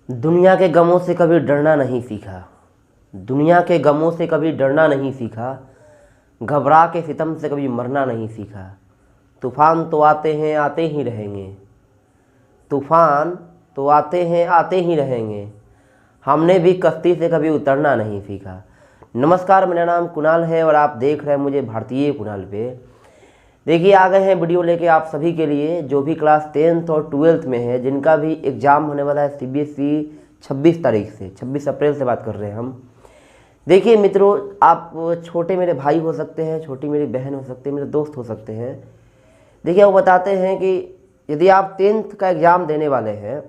दुनिया के गमों से कभी डरना नहीं सीखा। दुनिया के गमों से कभी डरना नहीं सीखा। घबरा के सितम से कभी मरना नहीं सीखा। तूफ़ान तो आते हैं आते ही रहेंगे। तूफ़ान तो आते हैं आते ही रहेंगे। हमने भी कश्ती से कभी उतरना नहीं सीखा। नमस्कार, मेरा नाम कुणाल है और आप देख रहे हैं मुझे भारतीय कुणाल पे। देखिए, आ गए हैं वीडियो लेके आप सभी के लिए जो भी क्लास 10th और 12th में है, जिनका भी एग्ज़ाम होने वाला है CBSE 26 तारीख से, 26 अप्रैल से बात कर रहे हैं हम। देखिए मित्रों, आप छोटे मेरे भाई हो सकते हैं, छोटी मेरी बहन हो सकते हैं, मेरे दोस्त हो सकते हैं। देखिए, वो बताते हैं कि यदि आप 10th का एग्ज़ाम देने वाले हैं,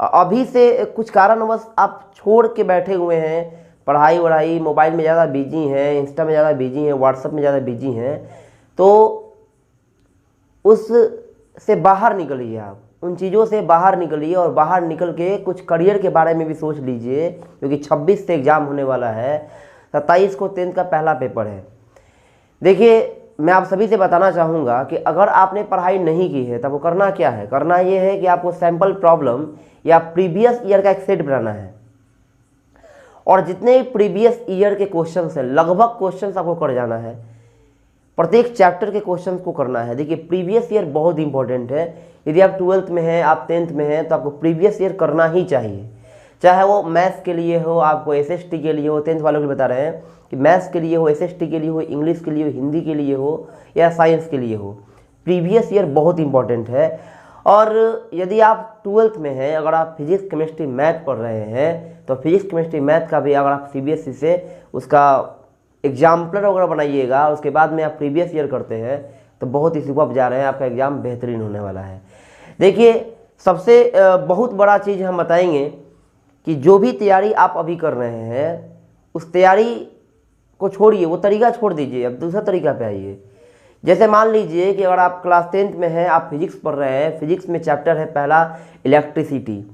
अभी से कुछ कारणवश आप छोड़ के बैठे हुए हैं, पढ़ाई वढ़ाई मोबाइल में ज़्यादा बिजी हैं, इंस्टा में ज़्यादा बिजी हैं, व्हाट्सएप में ज़्यादा बिजी हैं, तो उस से बाहर निकलिए। आप उन चीज़ों से बाहर निकलिए और बाहर निकल के कुछ करियर के बारे में भी सोच लीजिए, क्योंकि 26 से एग्ज़ाम होने वाला है। 27 को 10th का पहला पेपर है। देखिए, मैं आप सभी से बताना चाहूँगा कि अगर आपने पढ़ाई नहीं की है तब वो करना क्या है। करना ये है कि आपको सैम्पल प्रॉब्लम या प्रीवियस ईयर का एक सेट बनाना है, और जितने प्रीवियस ईयर के क्वेश्चंस हैं, लगभग क्वेश्चंस आपको कर जाना है। प्रत्येक चैप्टर के क्वेश्चंस को करना है। देखिए, प्रीवियस ईयर बहुत इंपॉर्टेंट है। यदि आप 12th में हैं, आप 10th में हैं, तो आपको प्रीवियस ईयर करना ही चाहिए। चाहे वो मैथ्स के लिए हो, आपको SST के लिए हो, 10th वालों को बता रहे हैं कि मैथ्स के लिए हो, SST के लिए हो, इंग्लिश के लिए हो, हिंदी के लिए हो या साइंस के लिए हो, प्रीवियस ईयर बहुत इंपॉर्टेंट है। और यदि आप 12th में हैं, अगर आप फिजिक्स केमिस्ट्री मैथ पढ़ रहे हैं, तो फिजिक्स केमिस्ट्री मैथ का भी अगर आप CBSE से उसका एग्जाम्पलर वगैरह बनाइएगा, उसके बाद में आप प्रीवियस ईयर करते हैं, तो बहुत ही सुपर जा रहे हैं, आपका एग्ज़ाम बेहतरीन होने वाला है। देखिए, सबसे बहुत बड़ा चीज़ हम बताएंगे कि जो भी तैयारी आप अभी कर रहे हैं, उस तैयारी को छोड़िए, वो तरीका छोड़ दीजिए, अब दूसरा तरीका पे आइए। जैसे मान लीजिए कि अगर आप क्लास 10th में हैं, आप फिजिक्स पढ़ रहे हैं, फिजिक्स में चैप्टर है पहला इलेक्ट्रिसिटी।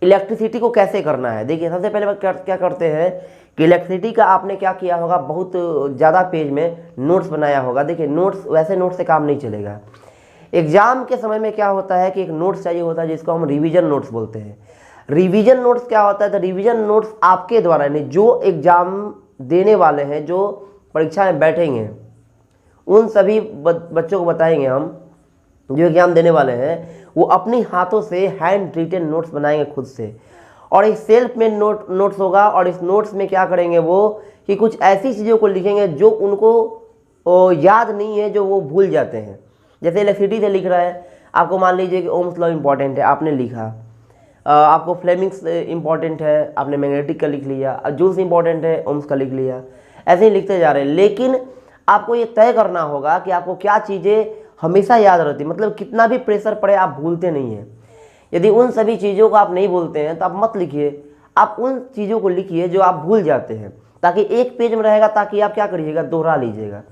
इलेक्ट्रिसिटी को कैसे करना है, देखिए सबसे पहले क्या करते हैं कि इलेक्ट्रिसिटी का आपने क्या किया होगा, बहुत ज़्यादा पेज में नोट्स बनाया होगा। देखिए, नोट्स वैसे नोट्स से काम नहीं चलेगा। एग्ज़ाम के समय में क्या होता है कि एक नोट्स चाहिए होता है, जिसको हम रिवीजन नोट्स बोलते हैं। रिवीजन नोट्स क्या होता है, तो रिवीजन नोट्स आपके द्वारा, यानी जो एग्ज़ाम देने वाले हैं, जो परीक्षा में बैठेंगे, उन सभी बच्चों को बताएंगे हम, जो एग्ज़ाम देने वाले हैं, वो अपनी हाथों से हैंड रिटन नोट्स बनाएंगे खुद से, और एक सेल्फ में नोट्स होगा। और इस नोट्स में क्या करेंगे वो, कि कुछ ऐसी चीज़ों को लिखेंगे जो उनको याद नहीं है, जो वो भूल जाते हैं। जैसे इलेक्ट्रिसिटी से लिख रहा है, आपको मान लीजिए कि ओम्स लॉ इम्पॉर्टेंट है, आपने लिखा। आपको फ्लेमिंग्स इम्पॉर्टेंट है, आपने मैग्नेटिक का लिख लिया। जूल्स इम्पॉर्टेंट है, ओम्स का लिख लिया। ऐसे ही लिखते जा रहे हैं। लेकिन आपको ये तय करना होगा कि आपको क्या चीज़ें हमेशा याद रहती, मतलब कितना भी प्रेशर पड़े आप भूलते नहीं हैं। यदि उन सभी चीज़ों को आप नहीं भूलते हैं तो आप मत लिखिए, आप उन चीज़ों को लिखिए जो आप भूल जाते हैं, ताकि एक पेज में रहेगा, ताकि आप क्या करिएगा, दोहरा लीजिएगा।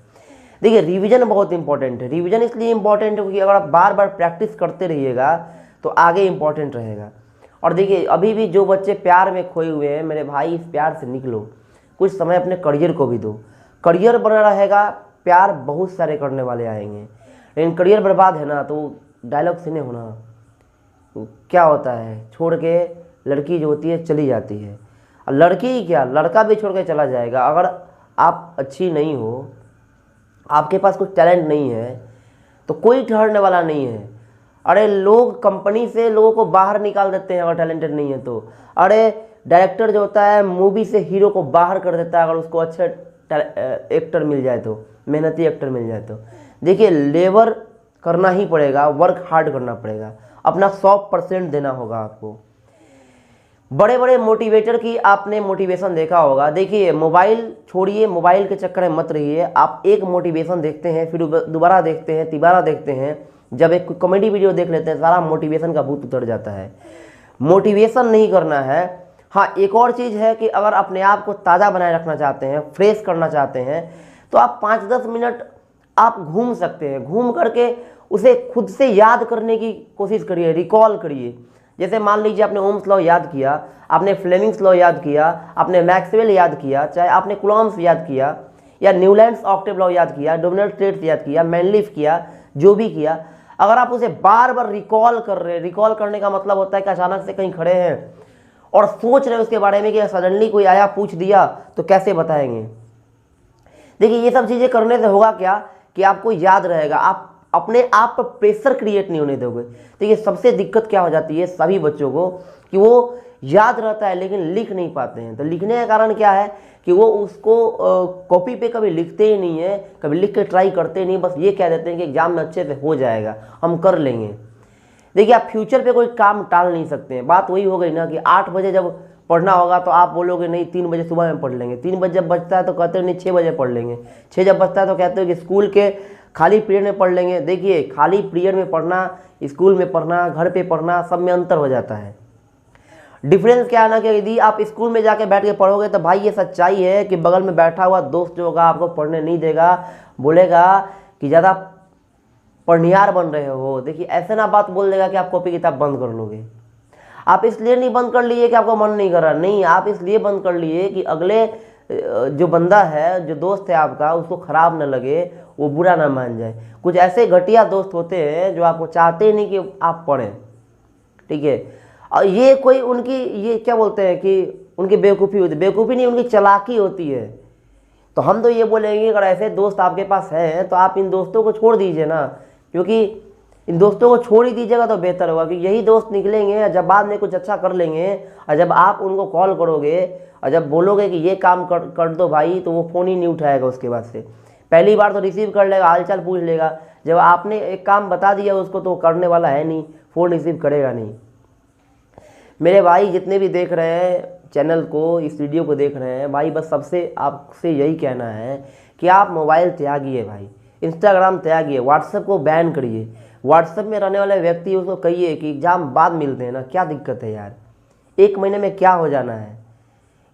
देखिए, रिवीजन बहुत इंपॉर्टेंट है। रिवीजन इसलिए इंपॉर्टेंट है क्योंकि अगर आप बार बार प्रैक्टिस करते रहिएगा तो आगे इंपॉर्टेंट रहेगा। और देखिए, अभी भी जो बच्चे प्यार में खोए हुए हैं, मेरे भाई, इस प्यार से निकलो, कुछ समय अपने करियर को भी दो। करियर बना रहेगा, प्यार बहुत सारे करने वाले आएंगे, लेकिन करियर बर्बाद है ना, तो डायलॉग सुने हो ना, तो क्या होता है, छोड़ के लड़की जो होती है चली जाती है। और लड़की ही क्या, लड़का भी छोड़ के चला जाएगा। अगर आप अच्छी नहीं हो, आपके पास कुछ टैलेंट नहीं है, तो कोई ठहरने वाला नहीं है। अरे, लोग कंपनी से लोगों को बाहर निकाल देते हैं अगर टैलेंटेड नहीं है तो। अरे, डायरेक्टर जो होता है मूवी से हीरो को बाहर कर देता है अगर उसको अच्छा एक्टर मिल जाए तो, मेहनती एक्टर मिल जाए तो। देखिए, लेबर करना ही पड़ेगा, वर्क हार्ड करना पड़ेगा, अपना 100% देना होगा आपको। बड़े बड़े मोटिवेटर की आपने मोटिवेशन देखा होगा। देखिए, मोबाइल छोड़िए, मोबाइल के चक्कर में मत रहिए। आप एक मोटिवेशन देखते हैं, फिर दोबारा देखते हैं, तिबारा देखते हैं, जब एक कॉमेडी वीडियो देख लेते हैं, सारा मोटिवेशन का भूत उतर जाता है। मोटिवेशन नहीं करना है। हाँ, एक और चीज़ है कि अगर अपने आप को ताज़ा बनाए रखना चाहते हैं, फ्रेश करना चाहते हैं, तो आप 5-10 मिनट आप घूम सकते हैं। घूम करके उसे खुद से याद करने की कोशिश करिए, रिकॉल करिए। जैसे मान लीजिए आपने ओम्स लॉ याद किया, आपने फ्लेमिंग्स लॉ याद किया, आपने मैक्सवेल याद किया, चाहे आपने कूलॉम्स याद किया, या न्यूलैंड्स ऑक्टेव लॉ याद किया, डोमिनेट ट्रेड्स याद किया, मैनलीफ किया, जो भी किया, अगर आप उसे बार बार रिकॉल कर रहे हैं, रिकॉल करने का मतलब होता है कि अचानक से कहीं खड़े हैं और सोच रहे हो उसके बारे में कि सडनली कोई आया पूछ दिया तो कैसे बताएंगे। देखिए ये सब चीज़ें करने से होगा क्या कि आपको याद रहेगा, आप अपने आप पर प्रेशर क्रिएट नहीं होने दोगे। देखिए सबसे दिक्कत क्या हो जाती है सभी बच्चों को कि वो याद रहता है लेकिन लिख नहीं पाते हैं। तो लिखने का कारण क्या है कि वो उसको कॉपी पे कभी लिखते ही नहीं है, कभी लिख के ट्राई करते नहीं, बस ये कह देते हैं कि एग्जाम में अच्छे से हो जाएगा, हम कर लेंगे। देखिए आप फ्यूचर पे कोई काम टाल नहीं सकते हैं। बात वही हो गई ना कि 8 बजे जब पढ़ना होगा तो आप बोलोगे नहीं 3 बजे सुबह में पढ़ लेंगे, 3 बजे जब बचता है तो कहते हो नहीं 6 बजे पढ़ लेंगे, 6 जब बचता है तो कहते हो कि स्कूल के खाली पीरियड में पढ़ लेंगे। देखिए खाली पीरियड में पढ़ना, स्कूल में पढ़ना, घर पे पढ़ना, सब में अंतर हो जाता है। डिफरेंस क्या है ना कि यदि आप स्कूल में जाके बैठ के पढ़ोगे तो भाई ये सच्चाई है कि बगल में बैठा हुआ दोस्त जो होगा आपको पढ़ने नहीं देगा, बोलेगा कि ज़्यादा पढ़नियार बन रहे हो। देखिए ऐसे ना बात बोल देगा कि आप कॉपी किताब बंद कर लोगे। आप इसलिए नहीं बंद कर लिए कि आपको मन नहीं कर रहा, नहीं, आप इसलिए बंद कर लिए कि अगले जो बंदा है, जो दोस्त है आपका, उसको खराब न लगे, वो बुरा ना मान जाए। कुछ ऐसे घटिया दोस्त होते हैं जो आपको चाहते नहीं कि आप पढ़ें, ठीक है। और ये कोई उनकी ये क्या बोलते हैं कि उनकी बेवकूफ़ी होती है, बेवकूफ़ी नहीं, उनकी चालाकी होती है। तो हम तो ये बोलेंगे अगर ऐसे दोस्त आपके पास हैं तो आप इन दोस्तों को छोड़ दीजिए ना, क्योंकि इन दोस्तों को छोड़ ही दीजिएगा तो बेहतर होगा। क्योंकि यही दोस्त निकलेंगे जब बाद में कुछ अच्छा कर लेंगे, और जब आप उनको कॉल करोगे और जब बोलोगे कि ये काम कर दो भाई, तो वो फ़ोन ही नहीं उठाएगा। उसके बाद से पहली बार तो रिसीव कर लेगा, हालचाल पूछ लेगा, जब आपने एक काम बता दिया उसको तो वो करने वाला है नहीं, फ़ोन रिसीव करेगा नहीं। मेरे भाई जितने भी देख रहे हैं चैनल को, इस वीडियो को देख रहे हैं भाई, बस सबसे आपसे यही कहना है कि आप मोबाइल त्यागिए भाई, इंस्टाग्राम त्यागिए, व्हाट्सएप को बैन करिए। व्हाट्सएप में रहने वाले व्यक्ति उसको कहिए कि एग्जाम बाद मिलते हैं ना, क्या दिक्कत है यार, 1 महीने में क्या हो जाना है,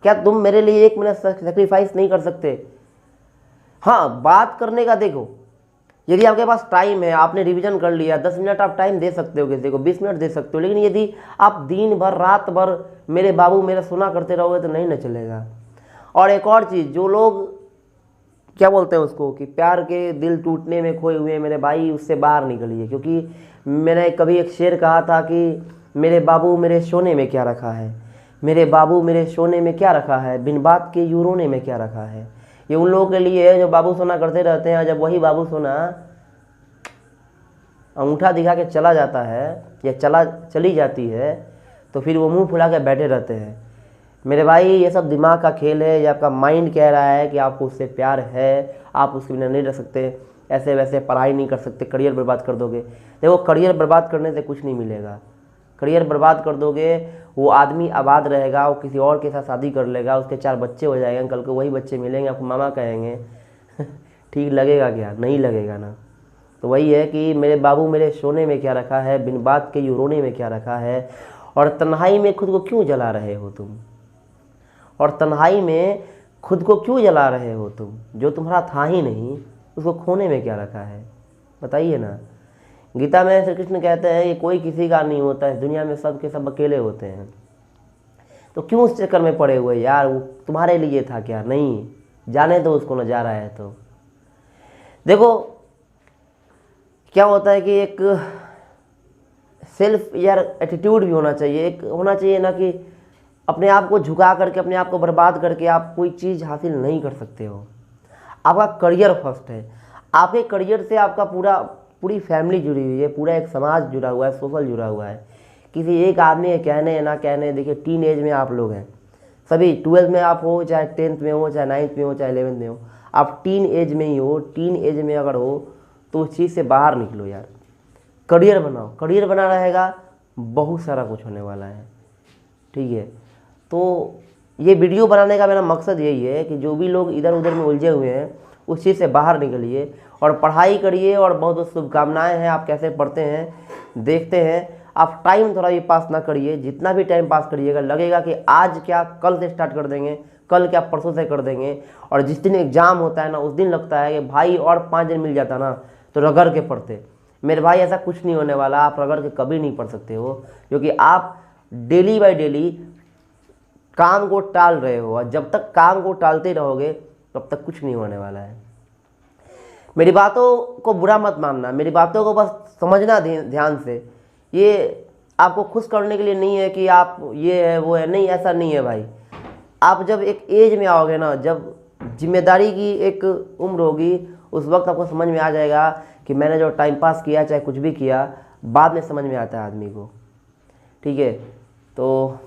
क्या तुम मेरे लिए 1 महीना सेक्रीफाइस नहीं कर सकते। हाँ बात करने का देखो, यदि आपके पास टाइम है, आपने रिवीजन कर लिया, 10 मिनट आप टाइम दे सकते हो किसी को, 20 मिनट दे सकते हो, लेकिन यदि आप दिन भर रात भर मेरे बाबू मेरा सुना करते रहोगे तो नहीं न चलेगा। और एक और चीज़, जो लोग क्या बोलते हैं उसको कि प्यार के दिल टूटने में खोए हुए मेरे भाई, उससे बाहर निकलिए। क्योंकि मैंने कभी एक शेर कहा था कि मेरे बाबू मेरे सोने में क्या रखा है, मेरे बाबू मेरे सोने में क्या रखा है, बिन बात के यूं रोने में क्या रखा है। ये उन लोगों के लिए है जो बाबू सोना करते रहते हैं, जब वही बाबू सोना अंगूठा दिखा के चला जाता है या चली जाती है तो फिर वो मुंह फुला के बैठे रहते हैं। मेरे भाई ये सब दिमाग का खेल है, ये आपका माइंड कह रहा है कि आपको उससे प्यार है, आप उसके बिना नहीं रह सकते, ऐसे वैसे पढ़ाई नहीं कर सकते, करियर बर्बाद कर दोगे। देखो करियर बर्बाद करने से कुछ नहीं मिलेगा, करियर बर्बाद कर दोगे, वो आदमी आबाद रहेगा, वो किसी और के साथ शादी कर लेगा, उसके 4 बच्चे हो जाएंगे, कल को वही बच्चे मिलेंगे आपको मामा कहेंगे ठीक लगेगा क्या, नहीं लगेगा ना। तो वही है कि मेरे बाबू मेरे सोने में क्या रखा है, बिन बात के यूं रोने में क्या रखा है, और तन्हाई में खुद को क्यों जला रहे हो तुम, और तन्हाई में खुद को क्यों जला रहे हो तुम, जो तुम्हारा था ही नहीं उसको खोने में क्या रखा है, बताइए ना। गीता में श्री कृष्ण कहते हैं ये कोई किसी का नहीं होता है, दुनिया में सब के सब अकेले होते हैं। तो क्यों उस चक्कर में पड़े हुए यार, वो तुम्हारे लिए था क्या, नहीं जाने दो उसको, न जा रहा है तो। देखो क्या होता है कि एक सेल्फ यार एटीट्यूड भी होना चाहिए, एक होना चाहिए ना कि अपने आप को झुका करके, अपने आप को बर्बाद करके आप कोई चीज़ हासिल नहीं कर सकते हो। आपका करियर फर्स्ट है, आपके करियर से आपका पूरी फैमिली जुड़ी हुई है, पूरा एक समाज जुड़ा हुआ है, सोशल जुड़ा हुआ है। किसी एक आदमी के कहने या ना कहने, देखिए टीन एज में आप लोग हैं सभी, 12th में आप हो, चाहे 10th में हो, चाहे 9th में हो, चाहे 11th में हो, आप टीन एज में ही हो। टीन एज में अगर हो तो उस चीज़ से बाहर निकलो यार, करियर बनाओ, करियर बना रहेगा बहुत सारा कुछ होने वाला है, ठीक है। तो ये वीडियो बनाने का मेरा मकसद यही है कि जो भी लोग इधर उधर में उलझे हुए हैं उस चीज़ से बाहर निकलिए और पढ़ाई करिए। और बहुत बहुत शुभकामनाएं हैं, आप कैसे पढ़ते हैं देखते हैं। आप टाइम थोड़ा भी पास ना करिए, जितना भी टाइम पास करिएगा लगेगा कि आज क्या कल से स्टार्ट कर देंगे, कल क्या परसों से कर देंगे। और जिस दिन एग्ज़ाम होता है ना उस दिन लगता है कि भाई और 5 दिन मिल जाता ना तो रगड़ के पढ़ते। मेरे भाई ऐसा कुछ नहीं होने वाला, आप रगड़ के कभी नहीं पढ़ सकते हो, क्योंकि आप डेली बाय डेली काम को टाल रहे हो, और जब तक काम को टालते रहोगे तब तक कुछ नहीं होने वाला है। मेरी बातों को बुरा मत मानना, मेरी बातों को बस समझना ध्यान से। ये आपको खुश करने के लिए नहीं है कि आप ये है वो है, नहीं, ऐसा नहीं है भाई। आप जब एक एज में आओगे ना, जब जिम्मेदारी की एक उम्र होगी, उस वक्त आपको समझ में आ जाएगा कि मैंने जो टाइम पास किया, चाहे कुछ भी किया, बाद में समझ में आता है आदमी को। ठीक है, तो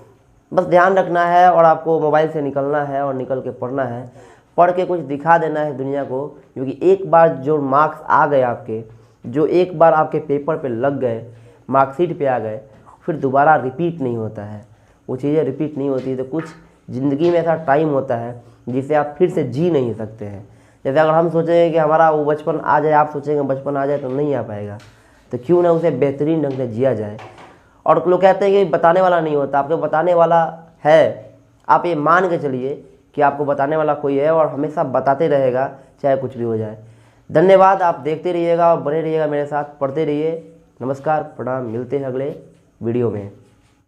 बस ध्यान रखना है और आपको मोबाइल से निकलना है और निकल के पढ़ना है, पढ़ के कुछ दिखा देना है दुनिया को। क्योंकि एक बार जो मार्क्स आ गए आपके, जो एक बार आपके पेपर पे लग गए, मार्कशीट पे आ गए, फिर दोबारा रिपीट नहीं होता है, वो चीज़ें रिपीट नहीं होती। तो कुछ ज़िंदगी में ऐसा टाइम होता है जिसे आप फिर से जी नहीं सकते हैं। जैसे अगर हम सोचेंगे कि हमारा वो बचपन आ जाए, आप सोचेंगे बचपन आ जाए, तो नहीं आ पाएगा। तो क्यों ना उसे बेहतरीन ढंग से जिया जाए। और लोग कहते हैं कि बताने वाला नहीं होता, आपको बताने वाला है। आप ये मान के चलिए कि आपको बताने वाला कोई है और हमेशा बताते रहेगा, चाहे कुछ भी हो जाए। धन्यवाद, आप देखते रहिएगा और बने रहिएगा मेरे साथ, पढ़ते रहिए। नमस्कार, प्रणाम, मिलते हैं अगले वीडियो में।